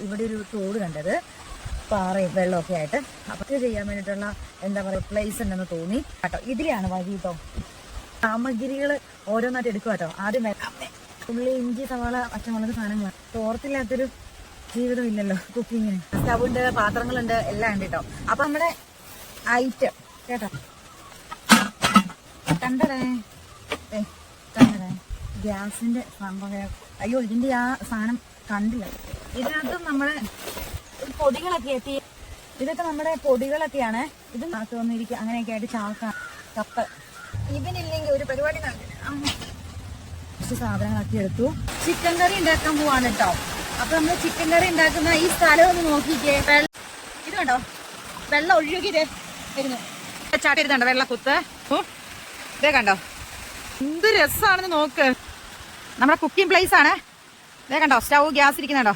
ഇവിടെ ഒരു തോട് കണ്ടത്, പാറയും വെള്ളമൊക്കെ ആയിട്ട്. അപ്പൊ ഇത് ചെയ്യാൻ വേണ്ടിയിട്ടുള്ള എന്താ പറയുക പ്ലേസ് ഉണ്ടെന്ന് തോന്നി കേട്ടോ. ഇതിലെയാണ് വഴി കേട്ടോ. സാമഗ്രികൾ ഓരോന്നായിട്ട് എടുക്കുക കേട്ടോ. ആദ്യം ഉള്ളി, ഇഞ്ചി, സവാള, പച്ചമുളക് സാധനങ്ങൾ. തോർത്തില്ലാത്തൊരു ജീവിതം ഇല്ലല്ലോ കുക്കിങ്ങിന്. സ്റ്റൗണ്ട്, പാത്രങ്ങളുണ്ട്, എല്ലാം ഉണ്ട് കേട്ടോ. അപ്പൊ നമ്മുടെ ഐറ്റം കേട്ടോ കണ്ടടേ ഗ്യാസിന്റെ സംഭവം. അയ്യോ ഇതിന്റെ ആ സാധനം കണ്ടില്ല. ഇതിനകത്തും നമ്മള് പൊടികളൊക്കെ എത്തി. ഇതൊക്കെ നമ്മുടെ പൊടികളൊക്കെയാണ്. ഇത് തോന്നിയിരിക്കും അങ്ങനെയൊക്കെ ആയിട്ട് ചാക്ക, കപ്പ്. ഇതിനില്ലെങ്കിൽ ഒരു പരിപാടി കുറച്ച് സാധനങ്ങളൊക്കെ എടുത്തു. ചിക്കൻ കറി ഉണ്ടാക്കാൻ പോവാണ് കേട്ടോ. അപ്പൊ നമ്മള് ചിക്കൻ കറി ഉണ്ടാക്കുന്ന ഈ സ്ഥലം ഒന്ന് നോക്കിക്കേ. ഇത് കണ്ടോ, വെള്ളം ഒഴുകിയത് വരുന്നു. ചാട്ടിരുന്നുണ്ടോ വെള്ളക്കുത്ത്. ഇതേ കണ്ടോ എന്ത് രസമാണെന്ന് നോക്ക്. നമ്മുടെ കുക്കിംഗ് പ്ലേസ് ആണ്. ഇതേ കണ്ടോ, സ്റ്റൗ, ഗ്യാസ് ഇരിക്കുന്നുണ്ടോ.